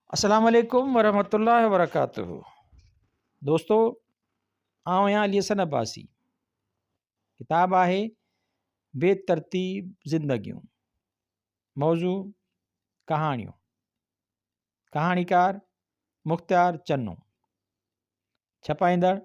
अस्सलाम वालेकुम वरहमतुल्लाहि वबरकातुहू। दोस्तों, आउं आहियां अली हसन अब्बासी। किताब आहे बेतरतीब ज़िंदगियूं। मौज़ू कहाणियूं। कहाणीकार मुख्तियार चन्नू। छपाईंदड़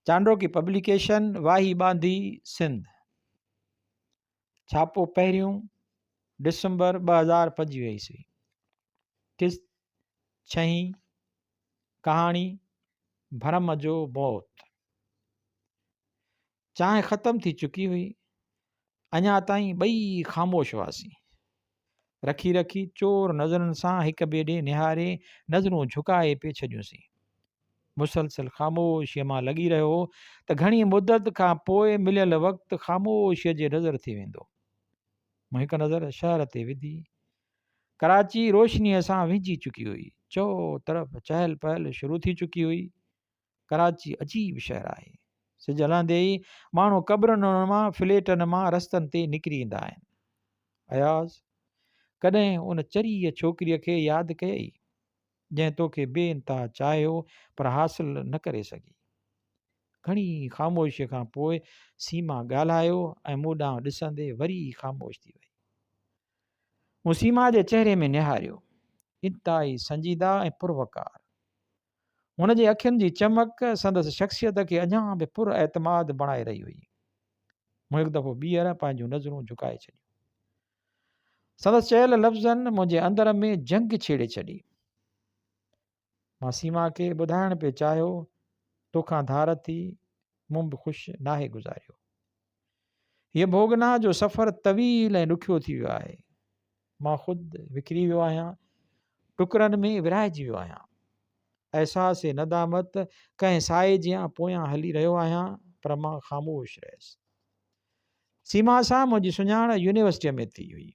चांड्रो की पब्लिकेशन, वाही बांधी, सिंध। छापो पहिरियों दिसंबर 2025 ईस्वी। किस्त छहीं। कहाणी भरम जो मौत। चांहि ख़त्म थी चुकी हुई। अञा ताईं ॿई ख़ामोश हुआसीं। रखी रखी चोर नज़रनि सां हिक ॿिए ॾे निहारे नज़रूं झुकाए पिए छॾियूंसीं। मुसलसल ख़ामोशीअ मां लॻी रहियो हो त घणी मुदत खां पोइ मिलियल वक़्तु ख़ामोशीअ जे नज़र थी वेंदो। मूं हिकु नज़र शहर ते विधी। कराची रोशनीअ सां विझी चुकी हुई। चओ तरफ़ चहल पहल शुरू थी चुकी हुई। कराची अजीब शहर आहे। सिज हलंदे ई माण्हू क़बरुनि मां, फ्लेटनि मां, रस्तनि ते निकिरी ईंदा आहिनि। अयाज़ कॾहिं उन चरीअ छोकिरीअ खे यादि कयई जंहिं तोखे बेइंतहा चाहियो पर हासिल न करे सघी। घणी ख़ामोशीअ खां पोइ सीमा ॻाल्हायो ऐं मूं ॾांहुं ॾिसंदे वरी ख़ामोश थी वई। मूं सीमा जे चहिरे में निहारियो। इंतिहाई संजीदा ऐं पुरवकार। हुन जे अखियुनि जी चमक संदसि शख़्सियत खे अञा बि पुर एतमाद बणाए रही हुई। मूं हिकु दफ़ो ॿीहर पंहिंजूं नज़रूं झुकाए छॾियूं। संदसि चयल लफ़्ज़नि मुंहिंजे अंदर में जंग छेड़े छॾी। मां सीमा खे ॿुधाइण पिए चाहियो, तोखां धार थी मूं बि ख़ुशि नाहे गुज़ारियो। हीअ भोगना जो सफ़र तवील ऐं ॾुखियो थी वियो आहे। मां ख़ुदि विकिरी वियो आहियां, टुकरनि में विराइजी वियो आहियां। अहसास नदामत कंहिं साए जियां पोयां हली रहियो आहियां, पर मां ख़ामोश रहियसि। सीमा सां मुंहिंजी सुञाण यूनिवर्सिटीअ में थी हुई।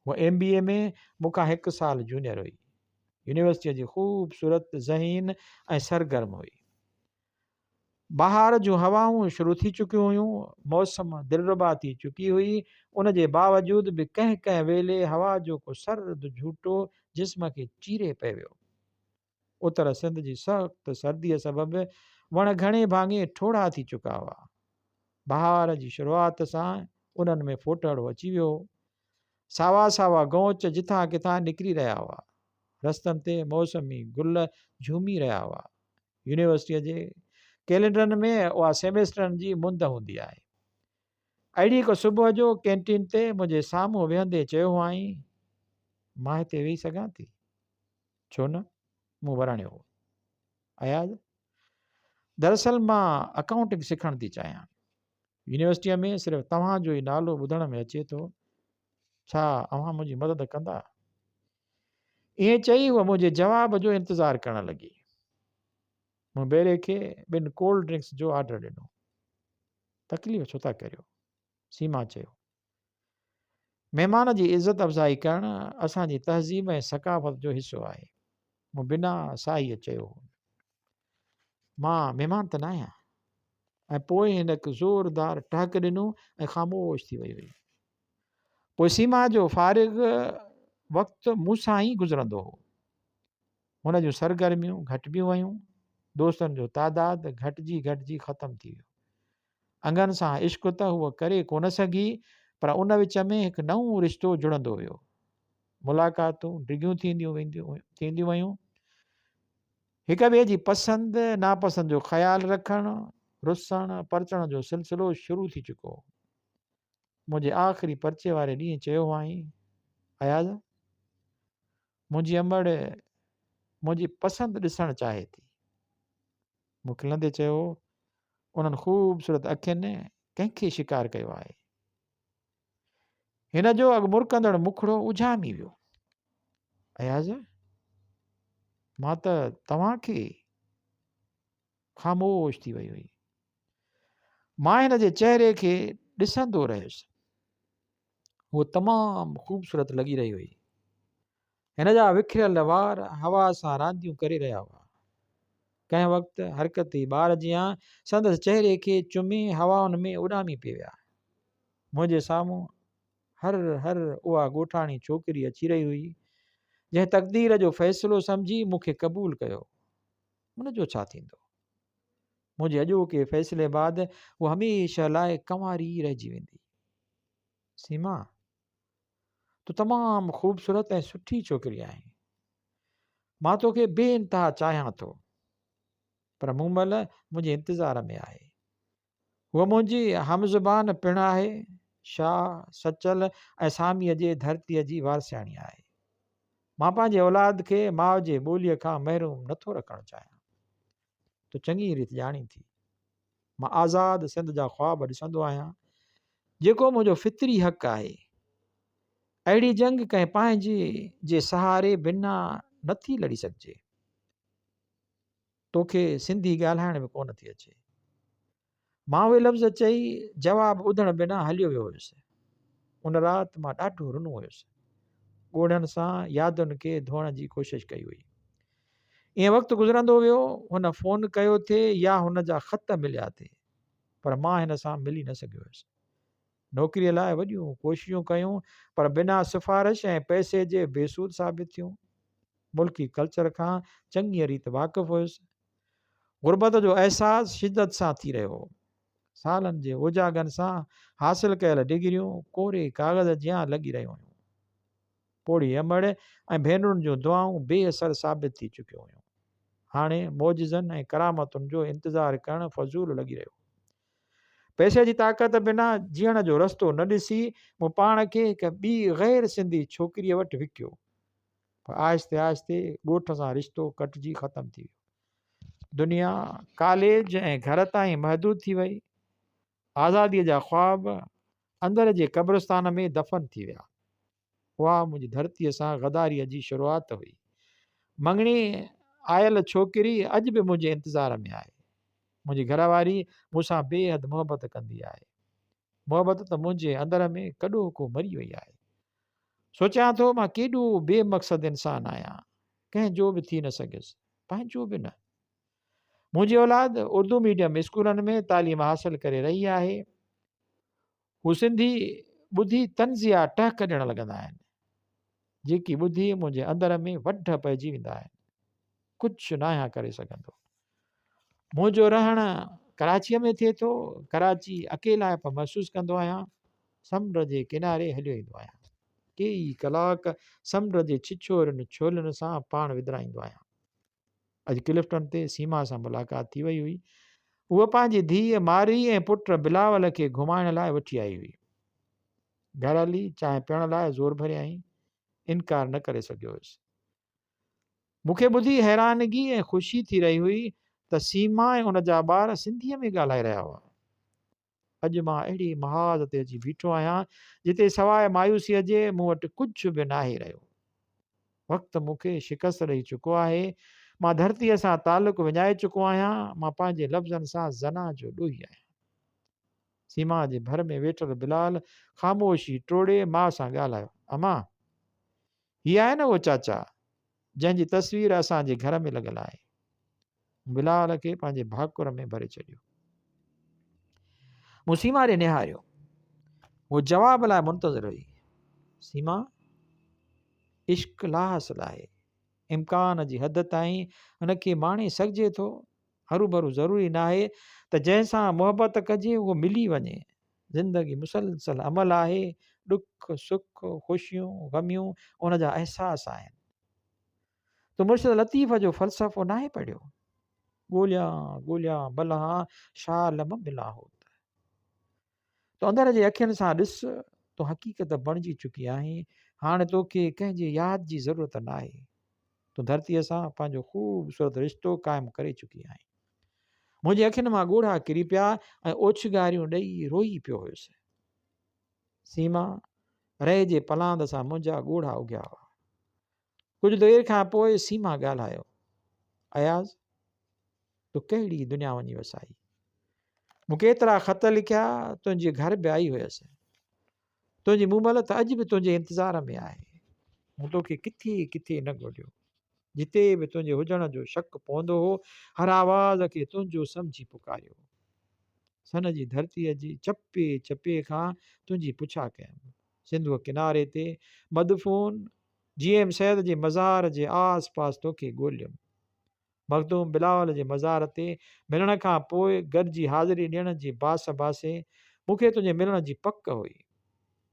उहा MBA में मूंखां 1 साल जूनियर हुई। यूनिवर्सिटीअ जी ख़ूबसूरत, ज़हीन ऐं सरगर्म हुई। बहार जूं हवाऊं शुरू थी चुकियूं हुयूं। मौसम दिलरुबा थी चुकी हुई। उन जे बावजूद बि कंहिं कंहिं वेले हवा जो को सर्द झूटो जिस्म खे चीरे पिए वियो। उत्तर सिंध जी सख़्त सर्दीअ सबबि वण घणे भाङे ठोड़ा थी चुका हुआ। बहार जी शुरूआत सां उन्हनि में फोटड़ो अची वियो। सावा सावा गौच जिथां किथां निकिरी रहिया हुआ। रस्तनि ते मौसमी गुल झूमी रहिया हुआ। यूनिवर्सिटीअ जे कैलेंडरनि में उहा सेमेस्टरनि जी मुंद हूंदी आहे। अहिड़ी हिकु सुबुह जो कैंटीन ते मुंहिंजे साम्हूं वेहंदे चयो हुआईं, मां हिते वेही सघां थी? छो न? मूं वरणियो हो। अयाज़ दरअसल मां अकाउंटिंग सिखणु थी चाहियां। यूनिवर्सिटीअ में सिर्फ़ु तव्हांजो ई नालो ॿुधण में अचे थो। छा अव्हां मुंहिंजी मदद कंदा? ईअं चई उहा मुंहिंजे जवाब जो इंतज़ारु करणु लॻी। मूं बेरे खे 2 कोल्ड ड्रिंक्स जो ऑर्डर ॾिनो। तकलीफ़ छो था करियो? सीमा चयो। महिमान जी इज़त अफ़ज़ाई करणु असांजी तहज़ीब ऐं सक़ाफ़त जो हिसो आहे। मूं बिना साईअ चयो। मां महिमान त न आहियां। ऐं पोइ हिन हिकु ज़ोरदार टहक ॾिनो ऐं ख़ामोश थी वई हुई। पोइ सीमा जो फ़ारिग वक़्तु मूंसां ई गुज़रंदो हो। हुन जूं सरगर्मियूं घटिबियूं वयूं। दोस्तनि जो तादादु घटिजी ख़तमु थी वियो। अंगनि सां इश्क़ त हूअ करे कोन सघी, पर उन विच में हिकु नओं रिश्तो जुड़ंदो वियो। मुलाक़ातूं डिघियूं थींदियूं वयूं। हिक ॿिए जी पसंदि नापसंदि जो ख़्यालु रखणु, रुसणु परचण जो सिलसिलो शुरू थी चुको हो। मुंहिंजे आख़िरी पर्चे वारे ॾींहुं चयो हुआईं, अयाज़ मुंहिंजी अमड़ मुंहिंजी पसंदि ॾिसणु चाहे थी। मूं खिलंदे चयो, उन्हनि ख़ूबसूरत अखियुनि कंहिंखे शिकार कयो आहे? हिन जो अॻु मुरकंदड़ मुखड़ो उझामी वियो। अयाज़ मां त तव्हांखे। ख़ामोश थी वई हुई। मां हिन जे चहिरे खे ॾिसंदो रहियुसि। उहो तमामु ख़ूबसूरत लॻी रही हुई। हिन जा विखिरियल वार हवा सां रांदियूं करे रहिया हुआ। कंहिं वक़्तु हरकती ॿार जियां संदसि चहिरे खे चुमी हवाउनि में उॾामी पिए विया। मुंहिंजे साम्हूं हर उहा ॻोठाणी छोकिरी अची रही हुई। जंहिं तक़दीर जो फ़ैसिलो सम्झी मूंखे क़बूल कयो, उनजो छा थींदो? मुंहिंजे अॼोके फ़ैसिले बाद उहा हमेशह लाइ कंवारी रहिजी वेंदी। सीमा, तूं तमामु ख़ूबसूरत ऐं सुठी छोकिरी आहीं। मां तोखे बेइंतहा चाहियां थो, पर मूं महिल मुंहिंजे इंतज़ार में आहे। उहा मुंहिंजी हमज़बान पिणु आहे, शाह सचल ऐं सामीअ जे धरतीअ जी वारसियाणी आहे। मां पंहिंजे औलाद खे माउ जे ॿोलीअ खां महरूम नथो रखणु चाहियां। तूं चङी रीति ॼाणी थी, मां आज़ादु सिंध जा ख़्वाब ॾिसंदो आहियां, जेको मुंहिंजो फितरी हक़ु आहे। अहिड़ी जंग कंहिं पंहिंजे जे सहारे बिना नथी लड़ी सघिजे। तोखे सिंधी ॻाल्हाइण में कोन थी अचे। मां उहे लफ़्ज़ चई जवाबु ॿुधण बिना हलियो वियो हुयुसि। उन राति मां ॾाढो रुनो हुयुसि, ॻोढ़नि सां यादुनि खे धोअण जी कोशिशि कई हुई। ईअं वक़्तु गुज़रंदो वियो, हुन फ़ोन कयो थिए या हुन जा ख़त मिलिया थिए, पर मां हिन सां मिली न सघियो हुयुसि। नौकिरीअ लाइ वॾियूं कोशिशूं कयूं, पर बिना सिफ़ारिश ऐं पैसे जे बेसूद साबित थियूं। मुल्की कल्चर खां चङीअ रीति वाक़ुफ़ु हुयुसि। ग़ुर्बत जो अहसासु शिदत सां थी रहियो हो। सालनि जे ओजागनि सां हासिल कयल डिग्रियूं कोरे काग़ज़ जियां लॻी रहियूं हुयूं। पोड़ी अमड़ ऐं भेनरुनि जूं दुआऊं बेअसर साबित थी चुकियूं हुयूं। हाणे मौजिज़नि ऐं करामतुनि जो इंतज़ारु करणु फज़ूल लॻी रहियो। पैसे जी ताक़त बिना जीअण जो रस्तो न ॾिसी मूं पाण खे हिकु ॿी ग़ैर सिंधी छोकिरीअ वटि विकियो। पर आहिस्ते आहिस्ते ॻोठ सां रिश्तो कटिजी ख़तमु थी वियो। दुनिया कॉलेज ऐं घर ताईं महदूद थी वई। आज़ादीअ जा ख़्वाब अंदर जे क़ब्रिस्तान में दफ़न थी विया। उहा मुंहिंजी धरतीअ सां गदारीअ जी शुरूआति हुई। मङणी आयल छोकिरी अॼु बि मुंहिंजे इंतज़ार में आहे। मुंहिंजी घरवारी मूंसां बेहदि मुहबत कंदी आहे। मुहबत त मुंहिंजे अंदर में कॾो को मरी वई आहे। सोचियां थो मां केॾो बेमक़सद इंसानु आहियां, कंहिंजो बि थी न सघियुसि, पंहिंजो बि न। मुंहिंजी औलाद उर्दू मीडियम स्कूलनि में तालीम हासिल करे रही आहे। हू सिंधी ॿुधी तंज़िया टहक ॾियणु लॻंदा आहिनि, जेकी ॿुधी मुंहिंजे अंदर में वढ पइजी वेंदा आहिनि। कुझु न आहियां करे सघंदो। मुंहिंजो रहणु कराचीअ में थिए थो। कराची अकेलाइप महसूसु कंदो आहियां। समुंड जे किनारे हलियो ईंदो आहियां। कई कलाक समुंड जे छिछोरनि छोलनि सां पाण विदिराईंदो आहियां। अॼु क्लिफ्टन ते सीमा सां मुलाक़ात थी वई हुई। उहा पंहिंजी धीअ मारी ऐं पुट बिलावल खे घुमाइण लाइ वठी आई हुई। घर हली चांहि पीअण लाइ ज़ोर भरियईं, इनकार न करे सघियो हुयुसि। मूंखे ॿुधी हैरानगी ऐं ख़ुशी थी रही हुई त सीमा ऐं उन जा ॿार सिंधीअ में ॻाल्हाए रहिया हुआ। अॼु मां अहिड़ी महाज़ ते अची बीठो आहियां जिते सवाइ मायूसीअ जे मूं वटि कुझु बि न आहे रहियो। वक़्तु मूंखे शिकस्त ॾेई चुको आहे। मां धरतीअ सां तालुक़ु विञाए चुको आहियां। मां पंहिंजे लफ़्ज़नि सां ज़ना जो ॾोही आहियां। सीमा जे भर में वेठल बिलाल ख़ामोशी टोड़े माउ सां ॻाल्हायो। अमा, हीअ आहे न उहो चाचा जंहिंजी तस्वीर असांजे घर में लॻल आहे। बिलाल खे पंहिंजे भाकुर में भरे छॾियो। मूं सीमा ॾे निहारियो। वो जवाब लाइ मुंतज़िर हुई। सीमा, इश्क लाहासिल आहे। इम्कान जी हद ताईं हुनखे माणे सघिजे थो। हरू भरू ज़रूरी न आहे त जंहिंसां मुहबत कजे उहो मिली वञे। ज़िंदगी मुसलसल अमल आहे। ॾुख सुख ख़ुशियूं ग़मियूं उन जा अहसास आहिनि। तो मुर्शिद लतीफ़ जो फ़लसफ़ो नाहे पढ़ियो? ॻोल्हियां ॻोल्हियां भला शाल मिला हो। तो अंदर जे अखियुनि सां ॾिस, तो हक़ीक़त बणिजी चुकी आहीं। हाणे तोखे कंहिंजे यादि जी ज़रूरत न आहे। तूं धरतीअ सां पंहिंजो ख़ूबसूरत रिश्तो क़ाइमु करे चुकी आहीं। मुंहिंजे अखियुनि मां ॻोढ़ा किरी पिया ऐं ओछगारियूं ॾेई रोई पियो हुयुसि। सीमा रहे जे पलांद सां मुंहिंजा ॻोढ़ा उगिया हुआ। कुझु देरि खां पोइ सीमा ॻाल्हायो। अयाज़, तूं कहिड़ी दुनिया वञी वसाई? मूं केतिरा ख़त लिखिया, तुंहिंजे घर बि आई हुयसि। तुंहिंजी मूमल त अॼु बि तुंहिंजे इंतज़ार में आहे। मूं तोखे किथे किथे न ॻोल्हियो। जिते बि तुंहिंजे हुजण जो शक पवंदो हो, हर आवाज़ खे तुंहिंजो सम्झी पुकारियो। सन जी धरतीअ जी चपे चपे खां तुंहिंजी पुछा कयमि। सिंधूअ किनारे ते मदफ़ून जीअं सैद जे मज़ार जे आस पास तोखे ॻोल्हियुमि। मखदूम बिलावल जे मज़ार ते मिलण खां पोइ गॾिजी हाज़िरी ॾियण जी बास बासे मूंखे तुंहिंजे मिलण जी पक हुई।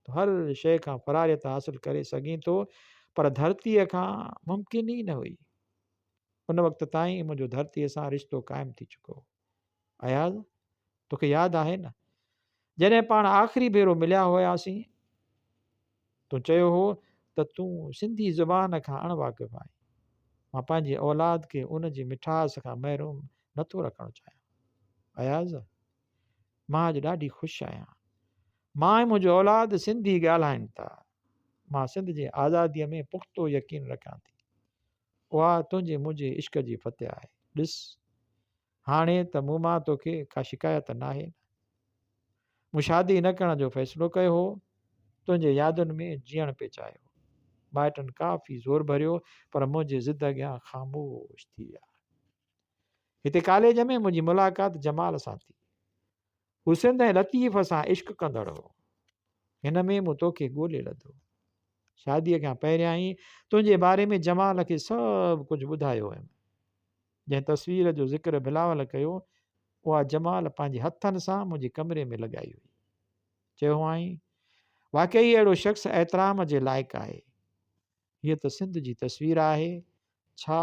तूं हर शइ खां फरारियत हासिलु करे सघीं थो, पर धरतीअ खां मुमकिन ई न हुई। उन वक़्त ताईं मुंहिंजो धरतीअ सां रिश्तो क़ाइमु थी चुको हो। अयाज़, तोखे यादि आहे न, जॾहिं पाण आख़िरी भेरो मिलिया हुआसीं, तूं चयो हो त तूं सिंधी ज़ुबान खां अणवाक़िफ़ आहीं। मां पंहिंजी औलाद खे उन जी मिठास खां महरूम नथो रखणु चाहियां। अयाज़, मां अॼु ॾाढी ख़ुशि आहियां। मां ऐं मुंहिंजो औलाद सिंधी ॻाल्हाइनि था। मां सिंध जे आज़ादीअ में पुख़्तो यकीन रखां थी। उहा तुंहिंजे मुंहिंजे इश्क जी फतेह आहे। ॾिस, हाणे त मूं मां तोखे का शिकायत न आहे। मूं शादी न करण जो फ़ैसिलो कयो हो, तुंहिंजे यादुनि में जीअण पे चाहियो। माइटनि काफ़ी ज़ोर भरियो, पर मुंहिंजे ज़िद अॻियां ख़ामोश थी विया। हिते कॉलेज में मुंहिंजी मुलाक़ात जमाल सां थी। हू सिंध ऐं लतीफ़ सां इश्क कंदड़ हो। हिन में मूं तोखे ॻोल्हे लधो। शादीअ खां पहिरियां ई तुंहिंजे बारे में जमाल खे सभु कुझु ॿुधायो हुयमि। जंहिं तस्वीर जो ज़िक्र बिलावल कयो, उहा जमाल पंहिंजे हथनि सां मुंहिंजे कमरे में लॻाई हुई। चयो हुआईं, वाक़ई अहिड़ो शख़्स एतिराम जे लाइक़ु आहे। हीअ त सिंध जी तस्वीर आहे। छा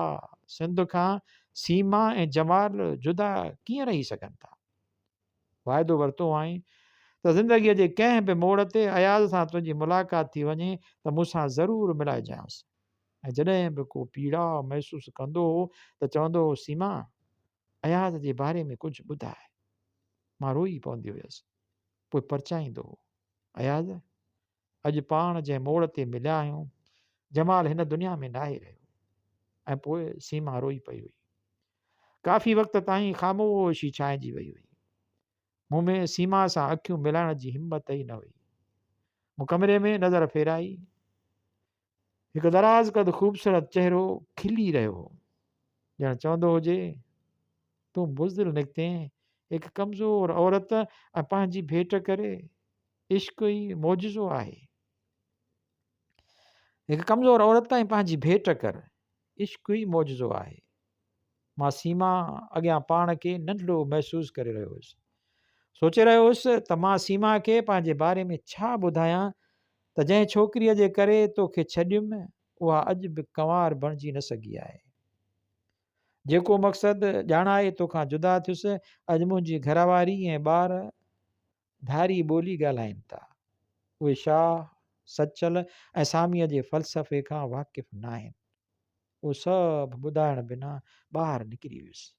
सिंध खां सीमा ऐं जमाल जुदा कीअं रही सघनि था? वाइदो वरितो आहीं त ज़िंदगीअ जे कंहिं बि मोड़ ते अयाज़ सां तुंहिंजी मुलाक़ात थी वञे त मूंसां ज़रूरु मिलाइजांइ। ऐं जॾहिं बि को पीड़ा महसूसु कंदो हो त चवंदो हो, सीमा, अयाज़ जे बारे में कुझु ॿुधाए। मां रोई पवंदी हुयसि। पोइ परचाईंदो हो, अयाज़, अॼु पाण जंहिं मोड़ ते मिलिया आहियूं, जमाल हिन दुनिया में न आहे रहियो। ऐं पोइ सीमा रोई पई हुई। काफ़ी वक़्त ताईं ख़ामोशी छांइजी वई हुई। मूं में सीमा सां अखियूं मिलाइण जी हिमत ई न हुई। मूं कमरे में नज़र फेराई। हिकु दराज़ कद ख़ूबसूरत चहिरो खिली रहियो हो, ॼण चवंदो हुजे, तूं बुज़दिल निकिते, हिकु कमज़ोर औरत ऐं पंहिंजी भेट करे। इश्क ई मौजज़ो आहे। हिकु कमज़ोर औरत ऐं पंहिंजी भेट कर, इश्क ई मौजज़ो आहे। मां सीमा अॻियां पाण खे नंढड़ो महसूसु करे रहियो हुयुसि। सोचे रहियो हुयुसि त मां सीमा खे पंहिंजे बारे में छा ॿुधायां त जंहिं छोकिरीअ जे करे तोखे छॾियुमि, उहा अॼु बि कंवार बणिजी न सघी आहे। जेको मक़सदु ॼाणाए तोखां जुदा थियुसि, अॼु मुंहिंजी घरवारी ऐं ॿार धारी ॿोली ॻाल्हाइनि था। उहे शाह, सचल ऐं सामीअ जे फ़लसफ़े खां वाक़िफ़ न आहिनि। उहो सभु ॿुधाइण बिना ॿाहिरि निकिरी वियुसि।